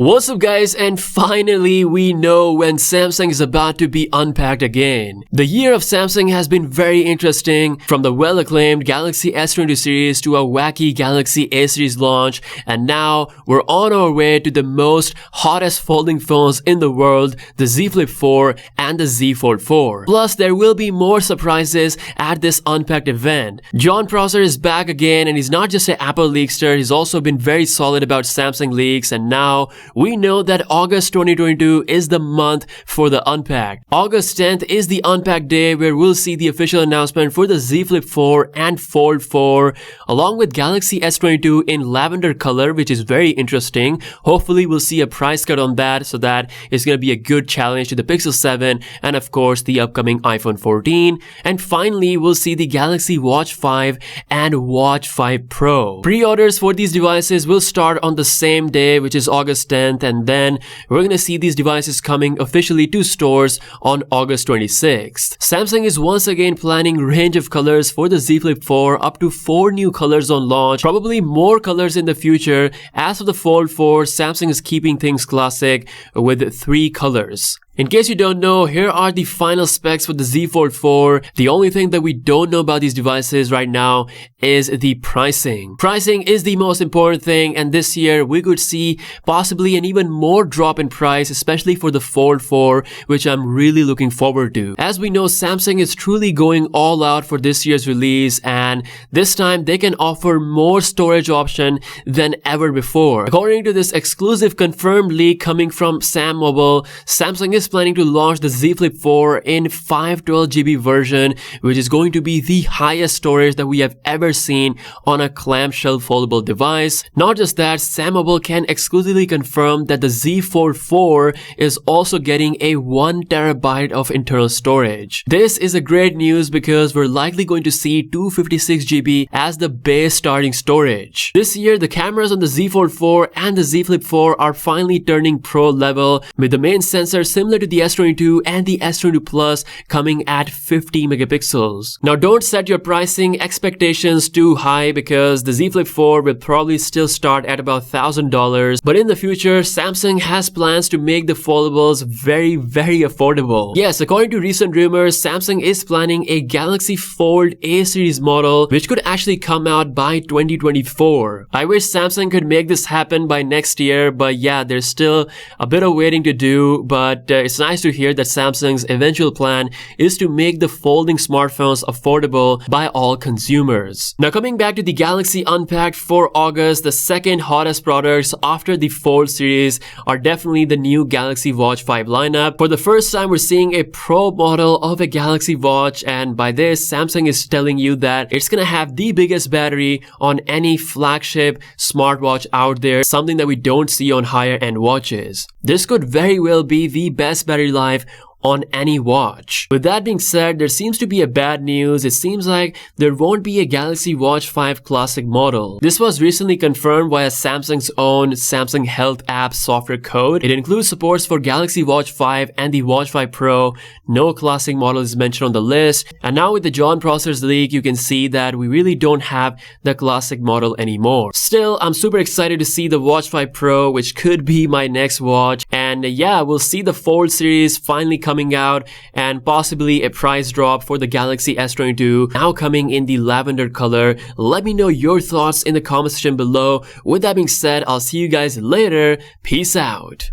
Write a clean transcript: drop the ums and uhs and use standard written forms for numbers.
What's up guys, and finally we know when Samsung is about to be unpacked again. The year of Samsung has been very interesting, from the well-acclaimed Galaxy S22 series to a wacky Galaxy A series launch, and now we're on our way to the most hottest folding phones in the world, the Z Flip 4 and the Z Fold 4. Plus there will be more surprises at this unpacked event. Jon Prosser is back again, and he's not just an Apple leakster, he's also been very solid about Samsung leaks, and now we know that August 2022 is the month for the Unpacked. August 10th is the Unpacked day, where we'll see the official announcement for the Z Flip 4 and Fold 4, along with Galaxy S22 in lavender color, which is very interesting. Hopefully we'll see a price cut on that, so that is going to be a good challenge to the Pixel 7 and of course the upcoming iPhone 14. And finally we'll see the Galaxy Watch 5 and Watch 5 Pro. Pre-orders for these devices will start on the same day, which is August 10th, and then we're gonna see these devices coming officially to stores on August 26th. Samsung is once again planning range of colors for the Z Flip 4, up to 4 new colors on launch, probably more colors in the future. As for the Fold 4, Samsung is keeping things classic with 3 colors. In case you don't know, here are the final specs for the Z Fold 4. The only thing that we don't know about these devices right now is the pricing. Pricing is the most important thing, and this year we could see possibly an even more drop in price, especially for the Fold 4, which I'm really looking forward to. As we know, Samsung is truly going all out for this year's release, and this time they can offer more storage option than ever before. According to this exclusive confirmed leak coming from Sam Mobile, Samsung is planning to launch the Z Flip 4 in 512GB version, which is going to be the highest storage that we have ever seen on a clamshell foldable device. Not just that, Sam Mobile can exclusively confirm that the Z Fold 4 is also getting a 1TB of internal storage. This is a great news because we're likely going to see 256GB as the base starting storage. This year, the cameras on the Z Fold 4 and the Z Flip 4 are finally turning pro level, with the main sensor similar to the S22 and the S22 Plus coming at 50 megapixels. Now don't set your pricing expectations too high, because the Z Flip 4 will probably still start at about $1,000, but in the future Samsung has plans to make the foldables very affordable. Yes, according to recent rumors, Samsung is planning a Galaxy Fold A series model which could actually come out by 2024. I wish Samsung could make this happen by next year, but yeah, there's still a bit of waiting to do, but it's nice to hear that Samsung's eventual plan is to make the folding smartphones affordable by all consumers. Now coming back to the Galaxy Unpacked for August, the second hottest products after the Fold series are definitely the new Galaxy Watch 5 lineup. For the first time, we're seeing a Pro model of a Galaxy Watch, and by this, Samsung is telling you that it's gonna have the biggest battery on any flagship smartwatch out there, something that we don't see on higher end watches. This could very well be the best battery life on any watch. With that being said, there seems to be a bad news. It seems like there won't be a Galaxy Watch 5 Classic model. This was recently confirmed via Samsung's own Samsung Health app software code. It includes supports for Galaxy Watch 5 and the Watch 5 Pro. No Classic model is mentioned on the list. And now with the Jon Prosser's leak, you can see that we really don't have the Classic model anymore. Still, I'm super excited to see the Watch 5 Pro, which could be my next watch. And yeah, we'll see the Fold series finally coming out, and possibly a price drop for the Galaxy S22 now coming in the lavender color. Let me know your thoughts in the comment section below. With that being said, I'll see you guys later. Peace out.